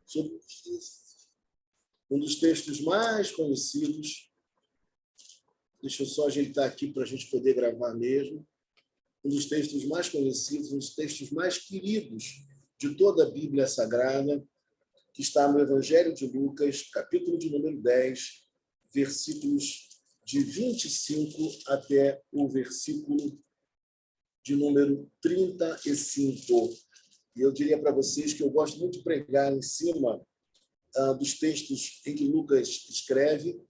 sobre um dos textos mais conhecidos. Deixa eu só ajeitar aqui para a gente poder gravar mesmo. Um dos textos mais conhecidos, um dos textos mais queridos de toda a Bíblia Sagrada, que está no Evangelho de Lucas, capítulo de número 10, versículos de 25 até o versículo de número 35. E eu diria para vocês que eu gosto muito de pregar em cima dos textos em que Lucas escreve,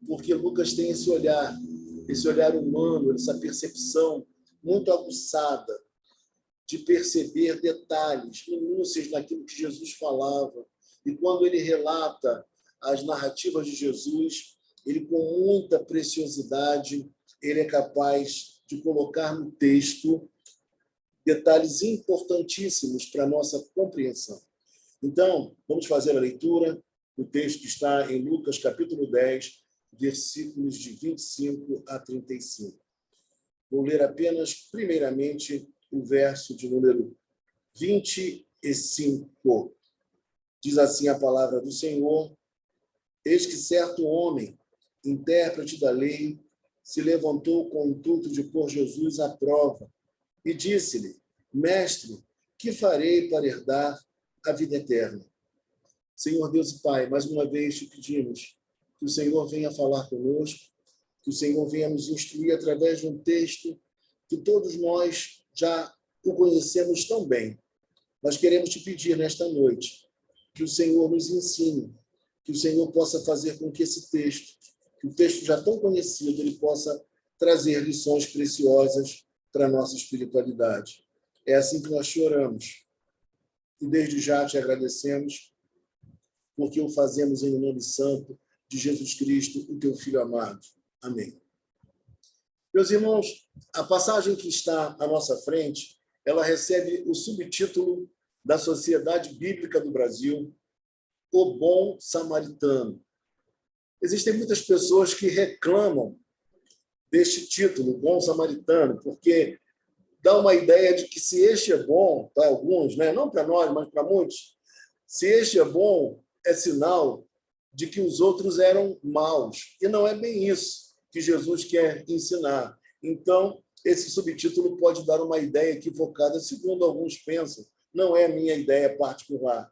porque Lucas tem esse olhar humano, essa percepção muito aguçada de perceber detalhes, minúcias naquilo que Jesus falava. E quando ele relata as narrativas de Jesus, ele, com muita preciosidade, ele é capaz de colocar no texto detalhes importantíssimos para a nossa compreensão. Então, vamos fazer a leitura. O texto está em Lucas, capítulo 10, versículos de 25 a 35. Vou ler apenas, primeiramente, o verso de número 25. Diz assim a palavra do Senhor: Eis que certo homem, intérprete da lei, se levantou com o intuito de pôr Jesus à prova e disse-lhe: Mestre, que farei para herdar a vida eterna? Senhor Deus e Pai, mais uma vez te pedimos que o Senhor venha falar conosco, que o Senhor venha nos instruir através de um texto que todos nós já o conhecemos tão bem. Nós queremos te pedir nesta noite que o Senhor nos ensine, que o Senhor possa fazer com que esse texto, que o texto já tão conhecido, ele possa trazer lições preciosas para a nossa espiritualidade. É assim que nós te oramos. E desde já te agradecemos, porque o fazemos em nome santo de Jesus Cristo, o teu Filho amado. Amém. Meus irmãos, a passagem que está à nossa frente, ela recebe o subtítulo da Sociedade Bíblica do Brasil, O Bom Samaritano. Existem muitas pessoas que reclamam deste título, Bom Samaritano, porque dá uma ideia de que se este é bom, para alguns, né? Não para nós, mas para muitos, se este é bom, é sinal de que os outros eram maus. E não é bem isso que Jesus quer ensinar. Então, esse subtítulo pode dar uma ideia equivocada, segundo alguns pensam. Não é a minha ideia particular.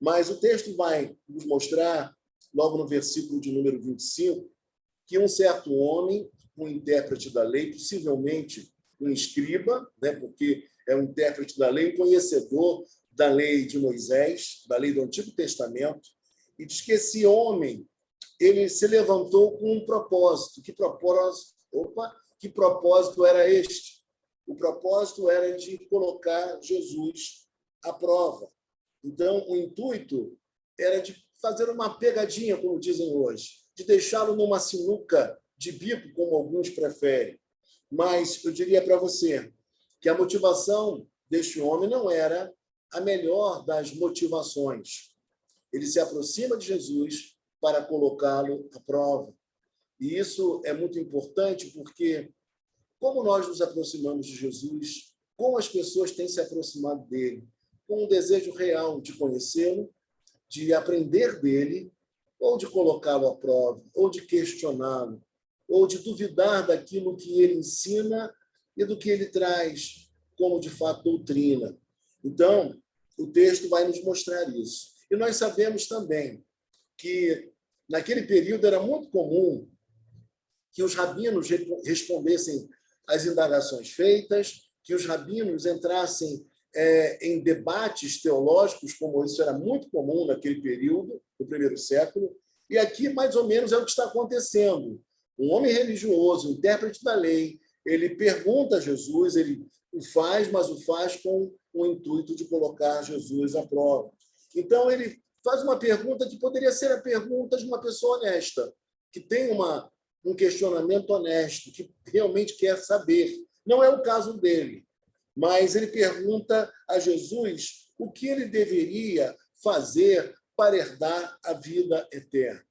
Mas o texto vai nos mostrar, logo no versículo de número 25, que um certo homem, um intérprete da lei, possivelmente um escriba, né, porque é um intérprete da lei, um conhecedor da lei de Moisés, da lei do Antigo Testamento, e diz que esse homem, ele se levantou com um propósito. Que propósito era este? O propósito era de colocar Jesus à prova. Então, o intuito era de fazer uma pegadinha, como dizem hoje, de deixá-lo numa sinuca de bico, como alguns preferem. Mas eu diria para você que a motivação deste homem não era a melhor das motivações. Ele se aproxima de Jesus para colocá-lo à prova. E isso é muito importante porque, como nós nos aproximamos de Jesus, como as pessoas têm se aproximado dele, com um desejo real de conhecê-lo, de aprender dele, ou de colocá-lo à prova, ou de questioná-lo, ou de duvidar daquilo que ele ensina e do que ele traz como, de fato, doutrina. Então, o texto vai nos mostrar isso. E nós sabemos também que, naquele período, era muito comum que os rabinos respondessem às indagações feitas, que os rabinos entrassem em debates teológicos, como isso era muito comum naquele período, no primeiro século. E aqui, mais ou menos, é o que está acontecendo. Um homem religioso, um intérprete da lei, ele pergunta a Jesus, ele o faz, mas o faz com o intuito de colocar Jesus à prova. Então, ele faz uma pergunta que poderia ser a pergunta de uma pessoa honesta, que tem um questionamento honesto, que realmente quer saber. Não é o caso dele, mas ele pergunta a Jesus o que ele deveria fazer para herdar a vida eterna.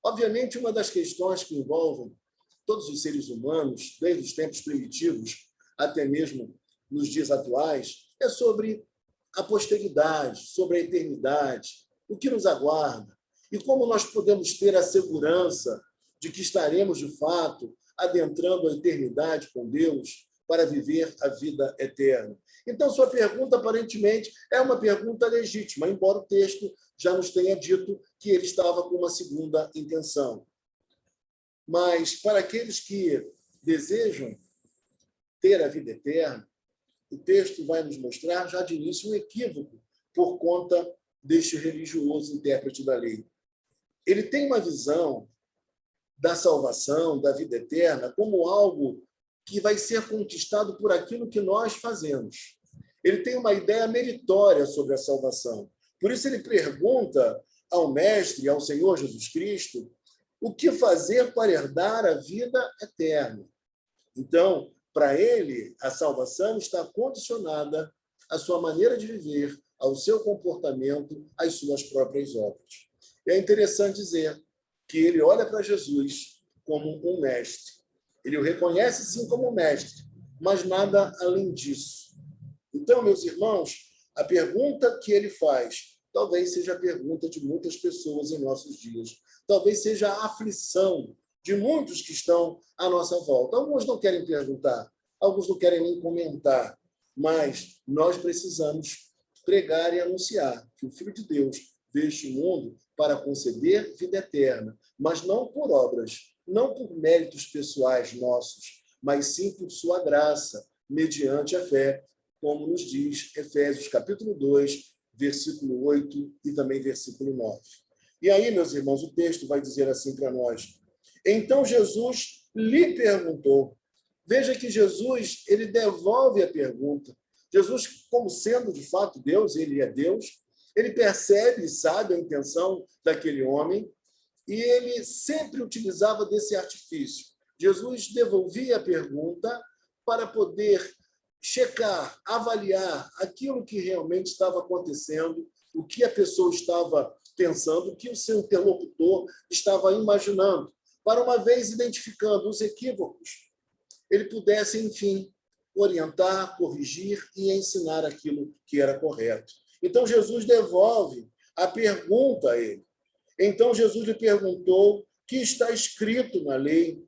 Obviamente, uma das questões que envolvem todos os seres humanos, desde os tempos primitivos até mesmo nos dias atuais, é sobre a posteridade, sobre a eternidade, o que nos aguarda e como nós podemos ter a segurança de que estaremos, de fato, adentrando a eternidade com Deus para viver a vida eterna. Então, sua pergunta, aparentemente, é uma pergunta legítima, embora o texto já nos tenha dito que ele estava com uma segunda intenção. Mas, para aqueles que desejam ter a vida eterna, o texto vai nos mostrar, já de início, um equívoco por conta deste religioso intérprete da lei. Ele tem uma visão da salvação, da vida eterna, como algo que vai ser conquistado por aquilo que nós fazemos. Ele tem uma ideia meritória sobre a salvação. Por isso, ele pergunta ao Mestre, ao Senhor Jesus Cristo, o que fazer para herdar a vida eterna. Então, para ele, a salvação está condicionada à sua maneira de viver, ao seu comportamento, às suas próprias obras. E é interessante dizer que ele olha para Jesus como um mestre. Ele o reconhece, sim, como mestre, mas nada além disso. Então, meus irmãos, a pergunta que ele faz talvez seja a pergunta de muitas pessoas em nossos dias. Talvez seja a aflição de muitos que estão à nossa volta. Alguns não querem perguntar, alguns não querem nem comentar, mas nós precisamos pregar e anunciar que o Filho de Deus veio este mundo para conceder vida eterna, mas não por obras, não por méritos pessoais nossos, mas sim por sua graça, mediante a fé, como nos diz Efésios capítulo 2, versículo 8 e também versículo 9. E aí, meus irmãos, o texto vai dizer assim para nós: então Jesus lhe perguntou. Veja que Jesus, ele devolve a pergunta. Jesus, como sendo de fato Deus, ele é Deus, ele percebe e sabe a intenção daquele homem, e ele sempre utilizava desse artifício. Jesus devolvia a pergunta para poder checar, avaliar aquilo que realmente estava acontecendo, o que a pessoa estava pensando, o que o seu interlocutor estava imaginando, para, uma vez identificando os equívocos, ele pudesse, enfim, orientar, corrigir e ensinar aquilo que era correto. Então, Jesus devolve a pergunta a ele. Então, Jesus lhe perguntou: que está escrito na lei?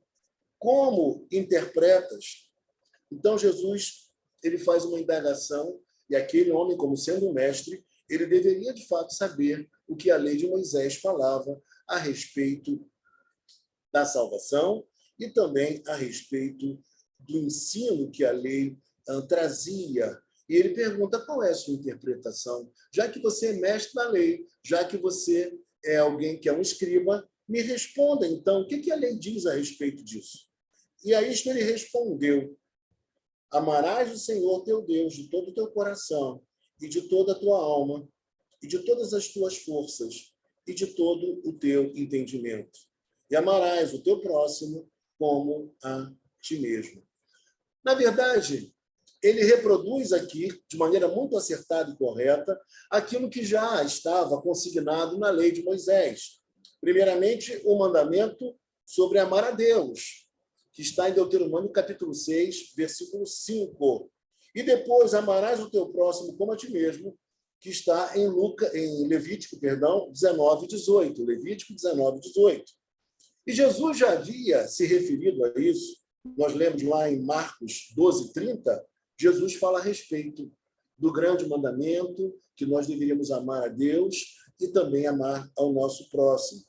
Como interpretas? Então, Jesus, ele faz uma indagação, e aquele homem, como sendo um mestre, ele deveria, de fato, saber o que a lei de Moisés falava a respeito da salvação e também a respeito do ensino que a lei trazia. E ele pergunta: qual é a sua interpretação? Já que você é mestre da lei, já que você é alguém que é um escriba, me responda, então, o que a lei diz a respeito disso? E a isto ele respondeu: amarás o Senhor teu Deus de todo o teu coração e de toda a tua alma e de todas as tuas forças e de todo o teu entendimento. E amarás o teu próximo como a ti mesmo. Na verdade, ele reproduz aqui, de maneira muito acertada e correta, aquilo que já estava consignado na lei de Moisés. Primeiramente, o mandamento sobre amar a Deus, que está em Deuteronômio capítulo 6, versículo 5. E depois, amarás o teu próximo como a ti mesmo, que está em Levítico 19, 18. Levítico 19, 18. E Jesus já havia se referido a isso. Nós lemos lá em Marcos 12, 30, Jesus fala a respeito do grande mandamento, que nós deveríamos amar a Deus e também amar ao nosso próximo.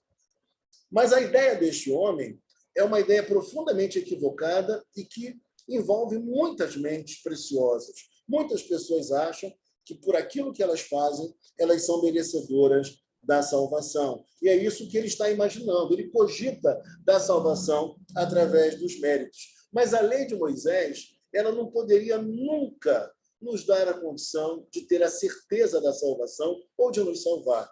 Mas a ideia deste homem é uma ideia profundamente equivocada e que envolve muitas mentes preciosas. Muitas pessoas acham que por aquilo que elas fazem, elas são merecedoras da salvação. E é isso que ele está imaginando. Ele cogita da salvação através dos méritos. Mas a lei de Moisés, ela não poderia nunca nos dar a condição de ter a certeza da salvação ou de nos salvar.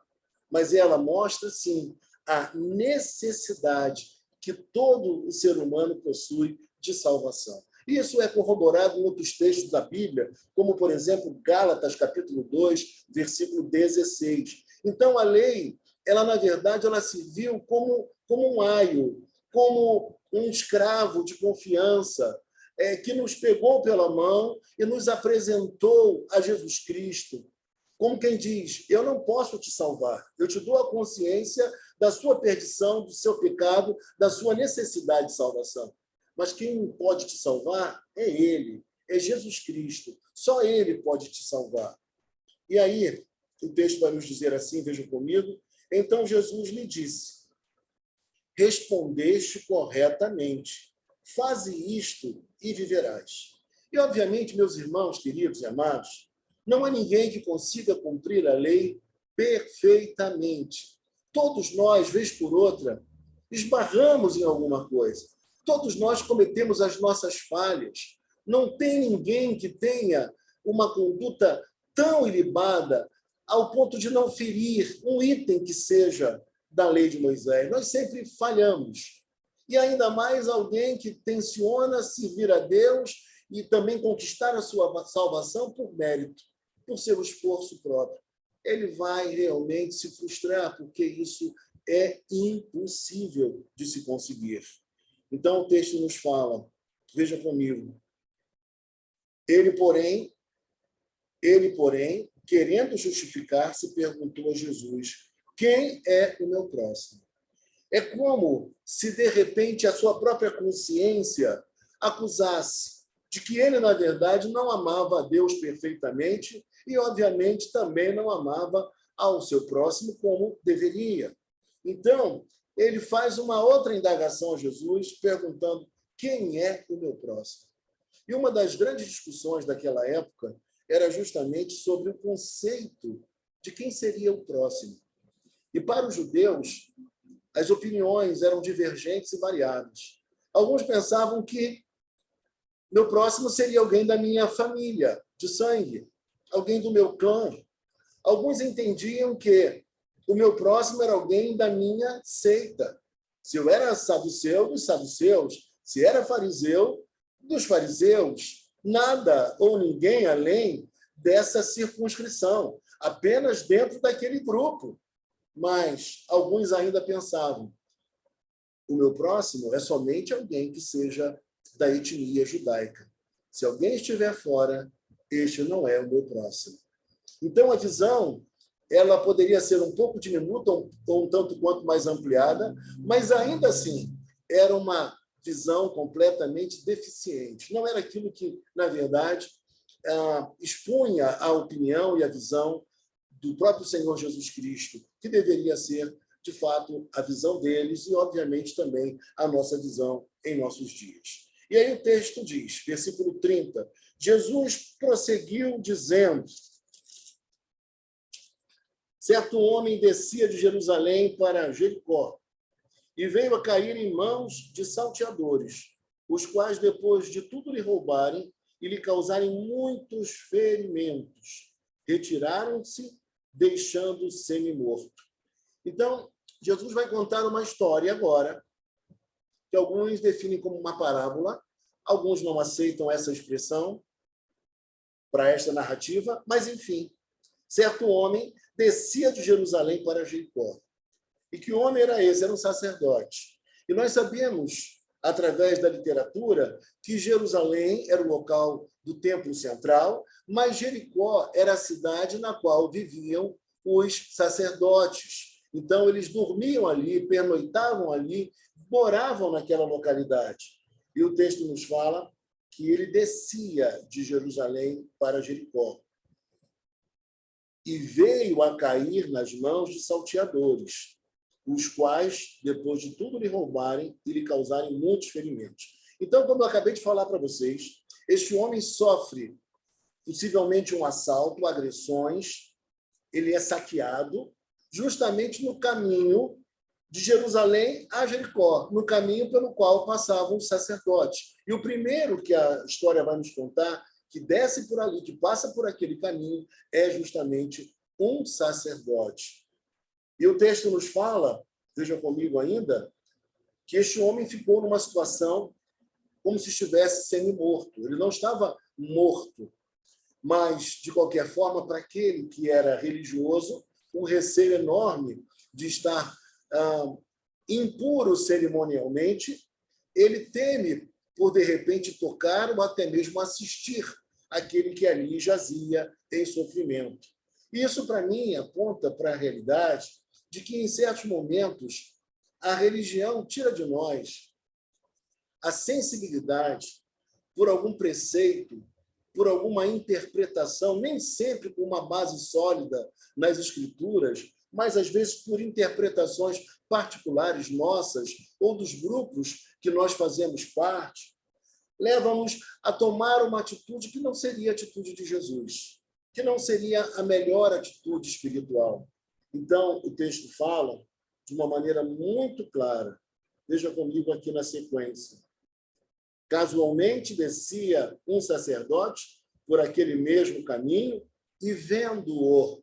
Mas ela mostra, sim, a necessidade que todo o ser humano possui de salvação. Isso é corroborado em outros textos da Bíblia, como, por exemplo, Gálatas, capítulo 2, versículo 16. Então, a lei, ela, na verdade, ela se viu como um aio, como um escravo de confiança, que nos pegou pela mão e nos apresentou a Jesus Cristo. como quem diz, eu não posso te salvar. Eu te dou a consciência da sua perdição, do seu pecado, da sua necessidade de salvação. Mas quem pode te salvar é Ele, é Jesus Cristo. Só Ele pode te salvar. E aí, o texto vai nos dizer assim, vejam comigo. Então Jesus lhe disse, respondeste corretamente. Faze isto e viverás. E, obviamente, meus irmãos, queridos e amados, não há ninguém que consiga cumprir a lei perfeitamente. Todos nós, vez por outra, esbarramos em alguma coisa. Todos nós cometemos as nossas falhas. Não tem ninguém que tenha uma conduta tão ilibada ao ponto de não ferir um item que seja da lei de Moisés. Nós sempre falhamos. E ainda mais alguém que tenciona servir a Deus e também conquistar a sua salvação por mérito, por seu esforço próprio. Ele vai realmente se frustrar, porque isso é impossível de se conseguir. Então, o texto nos fala, veja comigo, ele, porém, querendo justificar-se, perguntou a Jesus, quem é o meu próximo? É como se, de repente, a sua própria consciência acusasse de que ele, na verdade, não amava a Deus perfeitamente e, obviamente, também não amava ao seu próximo como deveria. Então, ele faz uma outra indagação a Jesus, perguntando quem é o meu próximo. E uma das grandes discussões daquela época era justamente sobre o conceito de quem seria o próximo. E para os judeus, as opiniões eram divergentes e variadas. Alguns pensavam que meu próximo seria alguém da minha família, de sangue, alguém do meu clã. Alguns entendiam que o meu próximo era alguém da minha seita. Se eu era saduceu, dos saduceus. Se era fariseu, dos fariseus. Nada ou ninguém além dessa circunscrição, apenas dentro daquele grupo. Mas alguns ainda pensavam, o meu próximo é somente alguém que seja da etnia judaica. Se alguém estiver fora, este não é o meu próximo. Então, a visão ela poderia ser um pouco diminuta ou um tanto quanto mais ampliada, mas ainda assim era uma visão completamente deficiente. Não era aquilo que, na verdade, expunha a opinião e a visão do próprio Senhor Jesus Cristo, que deveria ser, de fato, a visão deles e, obviamente, também a nossa visão em nossos dias. E aí o texto diz, versículo 30, Jesus prosseguiu dizendo, certo homem descia de Jerusalém para Jericó e veio a cair em mãos de salteadores, os quais, depois de tudo lhe roubarem e lhe causarem muitos ferimentos, retiraram-se, deixando-o semi-morto. Então, Jesus vai contar uma história agora, que alguns definem como uma parábola, alguns não aceitam essa expressão para esta narrativa, mas, enfim, certo homem descia de Jerusalém para Jericó. E que homem era esse? Era um sacerdote. E nós sabemos, através da literatura, que Jerusalém era o local do templo central, mas Jericó era a cidade na qual viviam os sacerdotes. Então, eles dormiam ali, pernoitavam ali, moravam naquela localidade. E o texto nos fala que ele descia de Jerusalém para Jericó e veio a cair nas mãos de salteadores, os quais, depois de tudo lhe roubarem e lhe causarem muitos ferimentos. Então, como eu acabei de falar para vocês, este homem sofre possivelmente um assalto, agressões, ele é saqueado, justamente no caminho de Jerusalém a Jericó, no caminho pelo qual passavam os sacerdotes. E o primeiro que a história vai nos contar, que desce por ali, que passa por aquele caminho, é justamente um sacerdote. E o texto nos fala, veja comigo ainda, que este homem ficou numa situação como se estivesse semi-morto. Ele não estava morto, mas, de qualquer forma, para aquele que era religioso, um receio enorme de estar impuro cerimonialmente, ele teme por, de repente, tocar ou até mesmo assistir aquele que ali jazia em sofrimento. Isso, para mim, aponta para a realidade de que, em certos momentos, a religião tira de nós a sensibilidade por algum preceito, por alguma interpretação, nem sempre com uma base sólida nas Escrituras, mas, às vezes, por interpretações particulares nossas ou dos grupos que nós fazemos parte, leva-nos a tomar uma atitude que não seria a atitude de Jesus, que não seria a melhor atitude espiritual. Então, o texto fala de uma maneira muito clara. Veja comigo aqui na sequência. Casualmente descia um sacerdote por aquele mesmo caminho e vendo-o.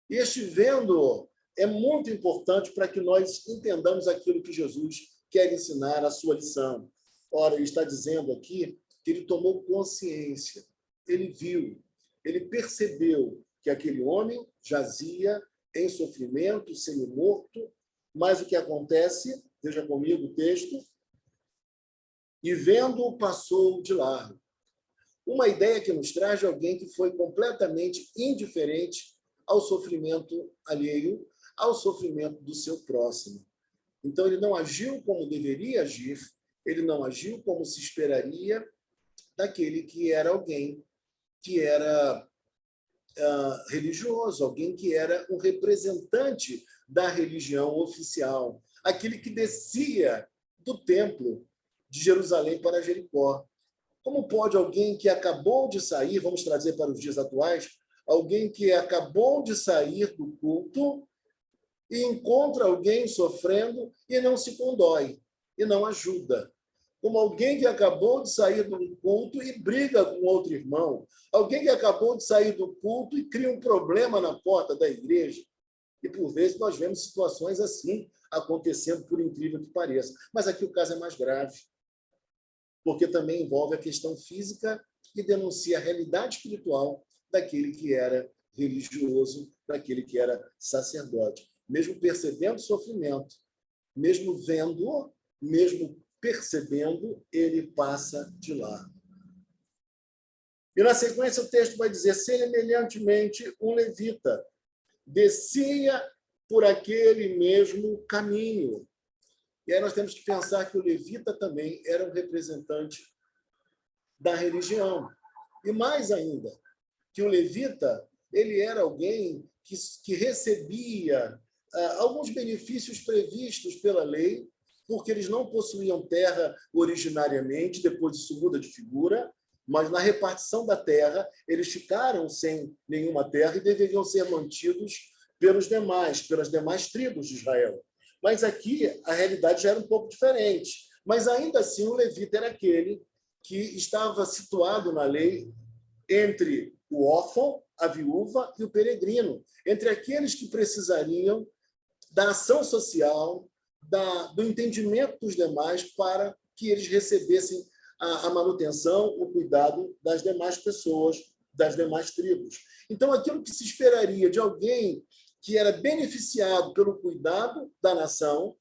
Este vendo-o é muito importante para que nós entendamos aquilo que Jesus quer ensinar, a sua lição. Ora, ele está dizendo aqui que ele tomou consciência, ele viu, ele percebeu que aquele homem jazia em sofrimento, semi-morto, mas o que acontece, veja comigo o texto, e vendo-o passou de largo. Uma ideia que nos traz de alguém que foi completamente indiferente ao sofrimento alheio, ao sofrimento do seu próximo. Então, ele não agiu como deveria agir, ele não agiu como se esperaria daquele que era alguém que era religioso, alguém que era um representante da religião oficial, aquele que descia do templo de Jerusalém para Jericó. Como pode alguém que acabou de sair, vamos trazer para os dias atuais, alguém que acabou de sair do culto e encontra alguém sofrendo e não se condói, e não ajuda? Como alguém que acabou de sair do culto e briga com outro irmão, alguém que acabou de sair do culto e cria um problema na porta da igreja. E, por vezes, nós vemos situações assim acontecendo, por incrível que pareça. Mas aqui o caso é mais grave, porque também envolve a questão física e denuncia a realidade espiritual daquele que era religioso, daquele que era sacerdote. Mesmo percebendo o sofrimento, mesmo vendo, mesmo percebendo, ele passa de lá. E, na sequência, o texto vai dizer, semelhantemente, um levita descia por aquele mesmo caminho. E aí nós temos que pensar que o levita também era um representante da religião. E mais ainda, que o levita ele era alguém que recebia alguns benefícios previstos pela lei, porque eles não possuíam terra originariamente, depois isso muda de figura, mas na repartição da terra eles ficaram sem nenhuma terra e deveriam ser mantidos pelas demais tribos de Israel. Mas aqui a realidade já era um pouco diferente. Mas ainda assim o levita era aquele que estava situado na lei entre o órfão, a viúva e o peregrino, entre aqueles que precisariam da ação social, do entendimento dos demais para que eles recebessem a manutenção, o cuidado das demais pessoas, das demais tribos. Então, aquilo que se esperaria de alguém que era beneficiado pelo cuidado da nação,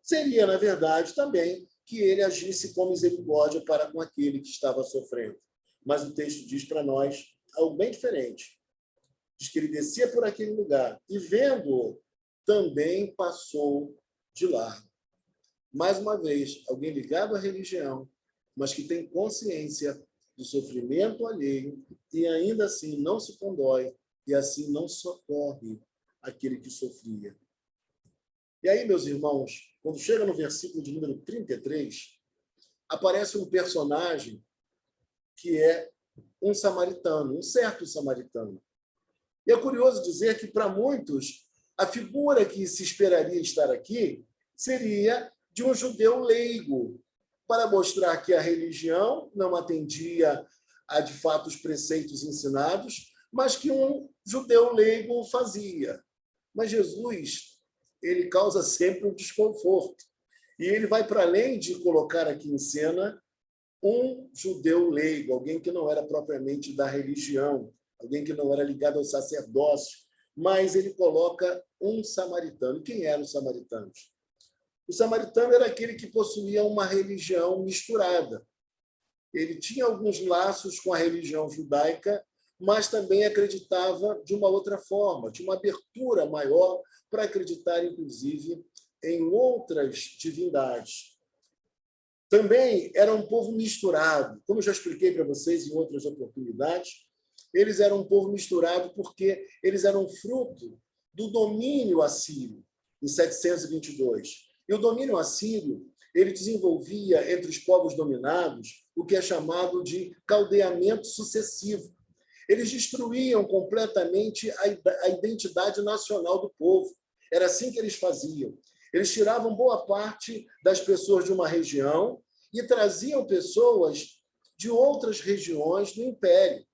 seria, na verdade, também que ele agisse com misericórdia para com aquele que estava sofrendo. Mas o texto diz para nós algo bem diferente. Diz que ele descia por aquele lugar e, vendo-o, também passou de largo. Mais uma vez, alguém ligado à religião, mas que tem consciência do sofrimento alheio e ainda assim não se condói e assim não socorre aquele que sofria. E aí, meus irmãos, quando chega no versículo de número 33, aparece um personagem que é um samaritano, um certo samaritano. E é curioso dizer que, para muitos, a figura que se esperaria estar aqui seria de um judeu leigo, para mostrar que a religião não atendia a, de fato, os preceitos ensinados, mas que um judeu leigo fazia. Mas Jesus, ele causa sempre um desconforto. E ele vai para além de colocar aqui em cena um judeu leigo, alguém que não era propriamente da religião, alguém que não era ligado ao sacerdócio, mas ele coloca um samaritano. Quem eram os samaritanos? O samaritano era aquele que possuía uma religião misturada. Ele tinha alguns laços com a religião judaica, mas também acreditava de uma outra forma, de uma abertura maior para acreditar, inclusive, em outras divindades. Também era um povo misturado. Como eu já expliquei para vocês em outras oportunidades, eles eram um povo misturado porque eles eram fruto do domínio assírio, em 722. E o domínio assírio, ele desenvolvia entre os povos dominados o que é chamado de caldeamento sucessivo. Eles destruíam completamente a identidade nacional do povo. Era assim que eles faziam. Eles tiravam boa parte das pessoas de uma região e traziam pessoas de outras regiões do império.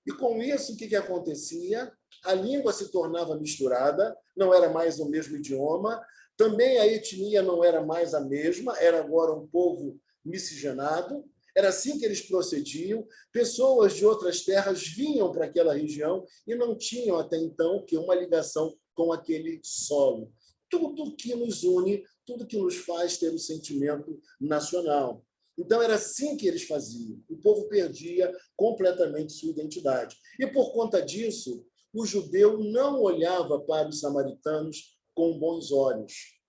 E com isso, o que acontecia? A língua se tornava misturada, não era mais o mesmo idioma, também a etnia não era mais a mesma, era agora um povo miscigenado. Era assim que eles procediam. Pessoas de outras terras vinham para aquela região e não tinham até então que uma ligação com aquele solo. Tudo que nos une, tudo que nos faz ter o sentimento nacional. Então, era assim que eles faziam. O povo perdia completamente sua identidade. E, por conta disso, o judeu não olhava para os samaritanos com bons olhos.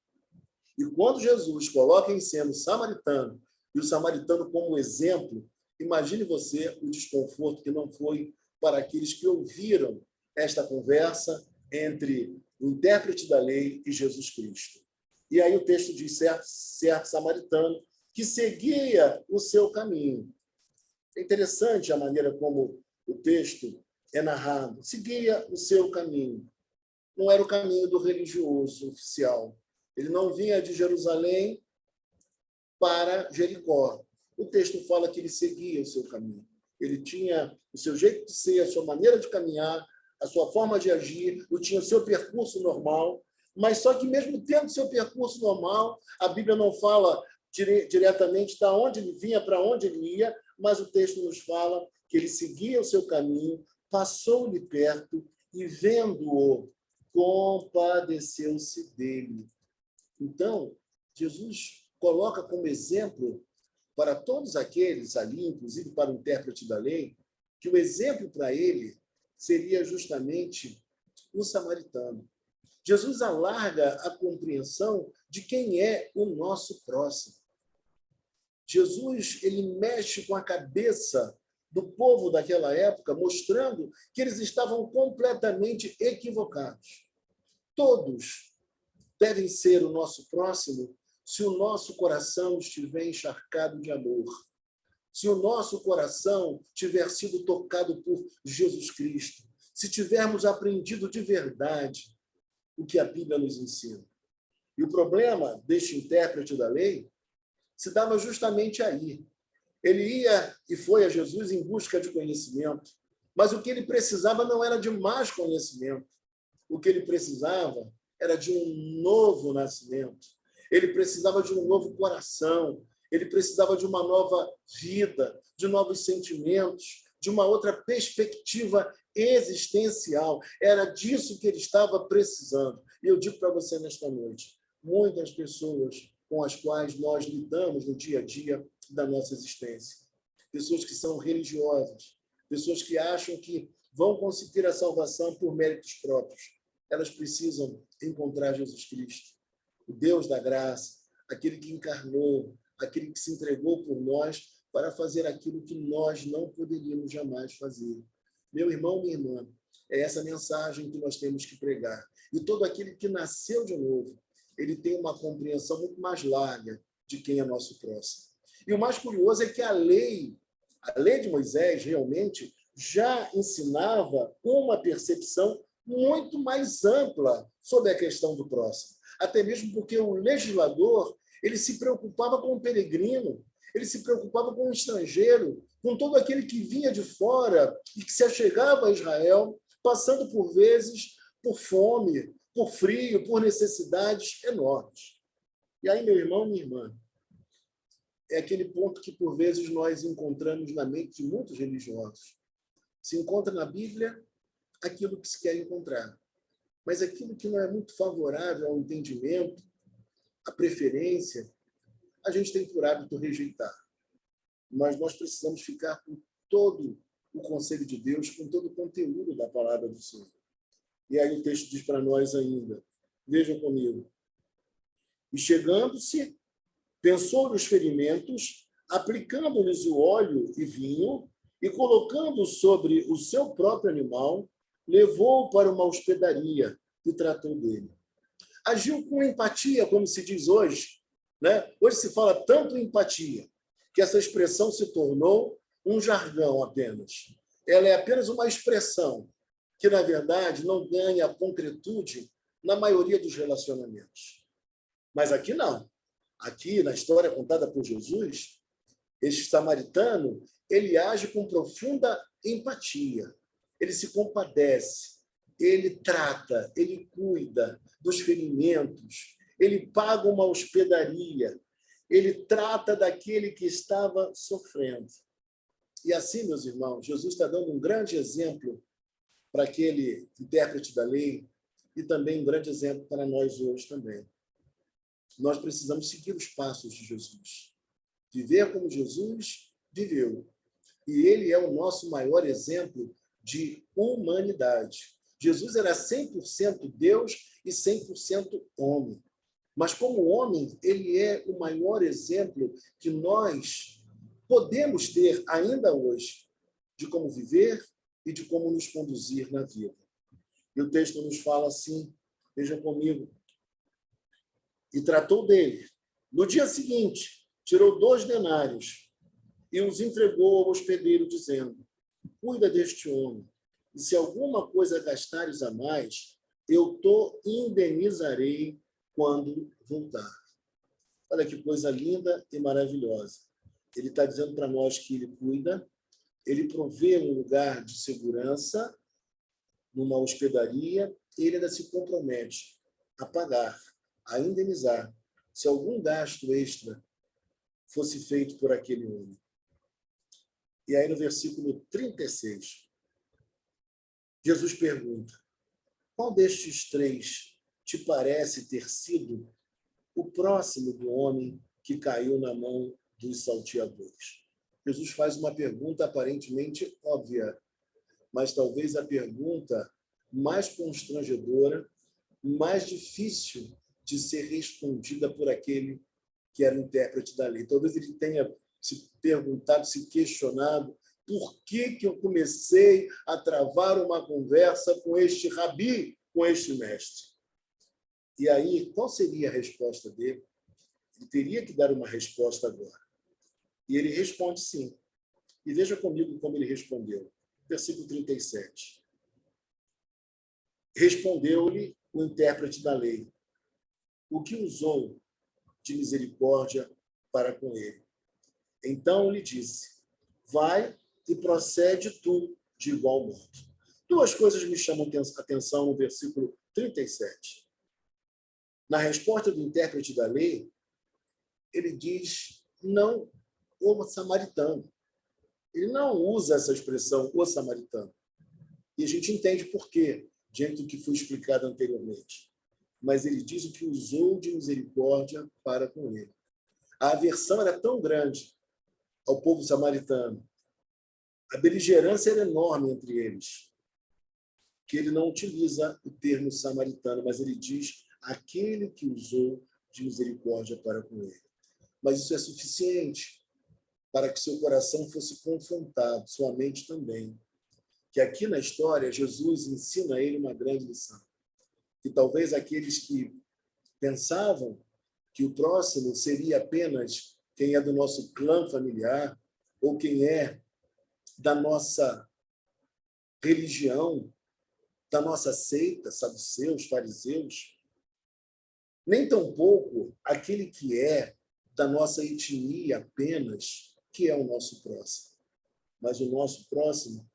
E quando Jesus coloca em cena o samaritano, e o samaritano como exemplo, imagine você o desconforto que não foi para aqueles que ouviram esta conversa entre o intérprete da lei e Jesus Cristo. E aí o texto diz, certo samaritano, que seguia o seu caminho. É interessante a maneira como o texto é narrado. Seguia o seu caminho. Não era o caminho do religioso oficial. Ele não vinha de Jerusalém para Jericó. O texto fala que ele seguia o seu caminho. Ele tinha o seu jeito de ser, a sua maneira de caminhar, a sua forma de agir, tinha o seu percurso normal, mas só que mesmo tendo seu percurso normal, a Bíblia não fala diretamente de onde ele vinha, para onde ele ia, mas o texto nos fala que ele seguia o seu caminho, passou-lhe perto e, vendo-o, compadeceu-se dele. Então, Jesus coloca como exemplo para todos aqueles ali, inclusive para o intérprete da lei, que o exemplo para ele seria justamente o samaritano. Jesus alarga a compreensão de quem é o nosso próximo. Jesus, ele mexe com a cabeça do povo daquela época, mostrando que eles estavam completamente equivocados. Todos devem ser o nosso próximo se o nosso coração estiver encharcado de amor, se o nosso coração tiver sido tocado por Jesus Cristo, se tivermos aprendido de verdade o que a Bíblia nos ensina. E o problema deste intérprete da lei se dava justamente aí. Ele ia e foi a Jesus em busca de conhecimento, mas o que ele precisava não era de mais conhecimento. O que ele precisava era de um novo nascimento. Ele precisava de um novo coração. Ele precisava de uma nova vida, de novos sentimentos, de uma outra perspectiva existencial. Era disso que ele estava precisando. E eu digo para você nesta noite, muitas pessoas com as quais nós lidamos no dia a dia da nossa existência, pessoas que são religiosas, pessoas que acham que vão conseguir a salvação por méritos próprios, elas precisam encontrar Jesus Cristo, o Deus da graça, aquele que encarnou, aquele que se entregou por nós para fazer aquilo que nós não poderíamos jamais fazer. Meu irmão, minha irmã, é essa mensagem que nós temos que pregar. E todo aquele que nasceu de novo, ele tem uma compreensão muito mais larga de quem é nosso próximo. E o mais curioso é que a lei de Moisés realmente já ensinava uma percepção muito mais ampla sobre a questão do próximo. Até mesmo porque o legislador, ele se preocupava com o peregrino, ele se preocupava com o estrangeiro, com todo aquele que vinha de fora e que se achegava a Israel, passando por vezes por fome, por frio, por necessidades enormes. E aí, meu irmão, minha irmã, é aquele ponto que, por vezes, nós encontramos na mente de muitos religiosos. Se encontra na Bíblia aquilo que se quer encontrar. Mas aquilo que não é muito favorável ao entendimento, à preferência, a gente tem por hábito rejeitar. Mas nós precisamos ficar com todo o conselho de Deus com todo o conteúdo da palavra do Senhor. E aí o texto diz para nós ainda, vejam comigo, e chegando-se, pensou nos ferimentos, aplicando-lhes o óleo e vinho, e colocando sobre o seu próprio animal, levou-o para uma hospedaria e tratou dele. Agiu com empatia, como se diz hoje, né? Hoje se fala tanto em empatia, que essa expressão se tornou um jargão apenas. Ela é apenas uma expressão que, na verdade, não ganha concretude na maioria dos relacionamentos. Mas aqui não. Aqui, na história contada por Jesus, este samaritano, ele age com profunda empatia. Ele se compadece, ele trata, ele cuida dos ferimentos, ele paga uma hospedaria, ele trata daquele que estava sofrendo. E assim, meus irmãos, Jesus está dando um grande exemplo para aquele intérprete da lei e também um grande exemplo para nós hoje também. Nós precisamos seguir os passos de Jesus. Viver como Jesus viveu. E ele é o nosso maior exemplo de humanidade. Jesus era 100% Deus e 100% homem. Mas como homem, ele é o maior exemplo que nós podemos ter ainda hoje de como viver e de como nos conduzir na vida. E o texto nos fala assim, vejam comigo, e tratou dele. No dia seguinte, tirou 2 denários e os entregou ao hospedeiro, dizendo, cuida deste homem, e se alguma coisa gastares a mais, eu te indenizarei quando voltar. Olha que coisa linda e maravilhosa. Ele está dizendo para nós que ele cuida, ele provê um lugar de segurança numa hospedaria, ele ainda se compromete a pagar, a indenizar, se algum gasto extra fosse feito por aquele homem. E aí no versículo 36, Jesus pergunta, qual destes 3 te parece ter sido o próximo do homem que caiu na mão dos salteadores? Jesus faz uma pergunta aparentemente óbvia, mas talvez a pergunta mais constrangedora, mais difícil de ser respondida por aquele que era o intérprete da lei. Talvez ele tenha se perguntado, se questionado, por que eu comecei a travar uma conversa com este rabi, com este mestre? E aí, qual seria a resposta dele? Ele teria que dar uma resposta agora. E ele responde sim. E veja comigo como ele respondeu. Versículo 37. Respondeu-lhe o intérprete da lei, o que usou de misericórdia para com ele. Então lhe disse, vai e procede tu de igual modo. 2 coisas me chamam atenção no versículo 37. Na resposta do intérprete da lei, ele diz, não, o samaritano. Ele não usa essa expressão, o samaritano. E a gente entende por quê, diante do que foi explicado anteriormente. Mas ele diz o que usou de misericórdia para com ele. A aversão era tão grande ao povo samaritano, a beligerância era enorme entre eles, que ele não utiliza o termo samaritano, mas ele diz aquele que usou de misericórdia para com ele. Mas isso é suficiente para que seu coração fosse confrontado, sua mente também. Que aqui na história, Jesus ensina a ele uma grande lição. Que talvez aqueles que pensavam que o próximo seria apenas quem é do nosso clã familiar ou quem é da nossa religião, da nossa seita, saduceus, fariseus, nem tampouco aquele que é da nossa etnia apenas, que é o nosso próximo. Mas o nosso próximo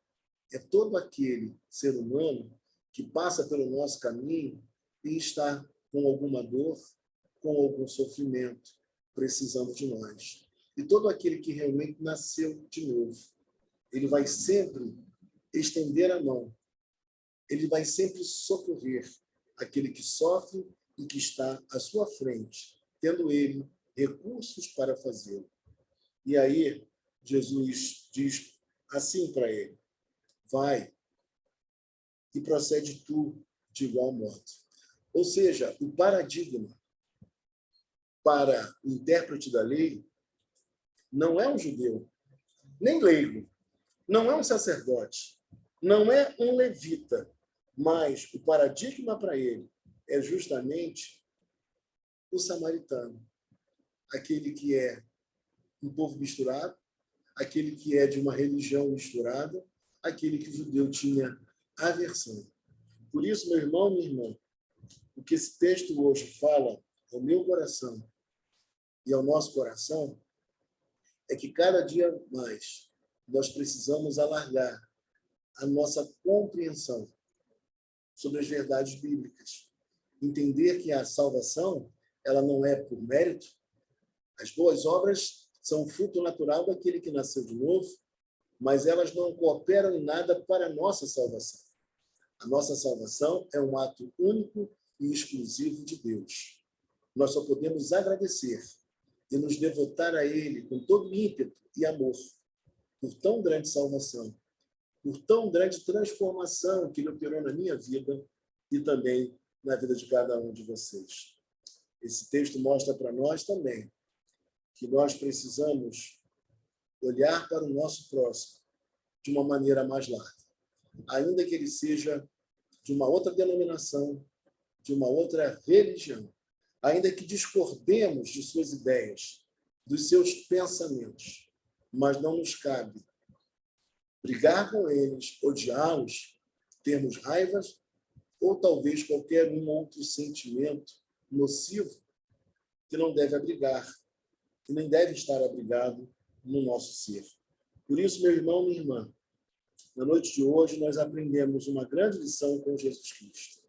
é todo aquele ser humano que passa pelo nosso caminho e está com alguma dor, com algum sofrimento, precisando de nós. E todo aquele que realmente nasceu de novo, ele vai sempre estender a mão, ele vai sempre socorrer aquele que sofre e que está à sua frente, tendo ele recursos para fazê-lo. E aí, Jesus diz assim para ele, vai e procede tu de igual modo. Ou seja, o paradigma para o intérprete da lei não é um judeu, nem leigo, não é um sacerdote, não é um levita, mas o paradigma para ele é justamente o samaritano, aquele que é um povo misturado, aquele que é de uma religião misturada, aquele que o judeu tinha aversão. Por isso, meu irmão, minha irmã, o que esse texto hoje fala ao meu coração e ao nosso coração é que cada dia mais nós precisamos alargar a nossa compreensão sobre as verdades bíblicas. Entender que a salvação, ela não é por mérito. As boas obras são fruto natural daquele que nasceu de novo, mas elas não cooperam em nada para a nossa salvação. A nossa salvação é um ato único e exclusivo de Deus. Nós só podemos agradecer e nos devotar a Ele com todo ímpeto e amor por tão grande salvação, por tão grande transformação que Ele operou na minha vida e também na vida de cada um de vocês. Esse texto mostra para nós também que nós precisamos olhar para o nosso próximo de uma maneira mais larga, ainda que ele seja de uma outra denominação, de uma outra religião, ainda que discordemos de suas ideias, dos seus pensamentos, mas não nos cabe brigar com eles, odiá-los, termos raivas ou talvez qualquer outro sentimento nocivo que não deve abrigar, que nem deve estar abrigado no nosso ser. Por isso, meu irmão, minha irmã, na noite de hoje nós aprendemos uma grande lição com Jesus Cristo.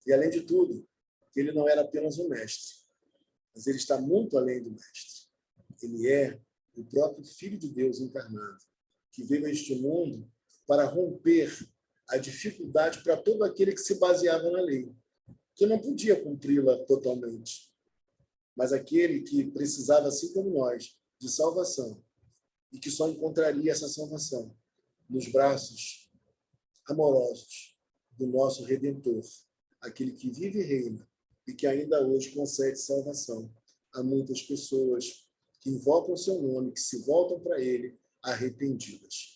E, além de tudo, que ele não era apenas um mestre, mas ele está muito além do mestre. Ele é o próprio Filho de Deus encarnado, que veio a este mundo para romper a dificuldade para todo aquele que se baseava na lei, que não podia cumpri-la totalmente, mas aquele que precisava, assim como nós, de salvação, e que só encontraria essa salvação nos braços amorosos do nosso Redentor, aquele que vive e reina e que ainda hoje concede salvação a muitas pessoas que invocam o seu nome, que se voltam para ele arrependidas.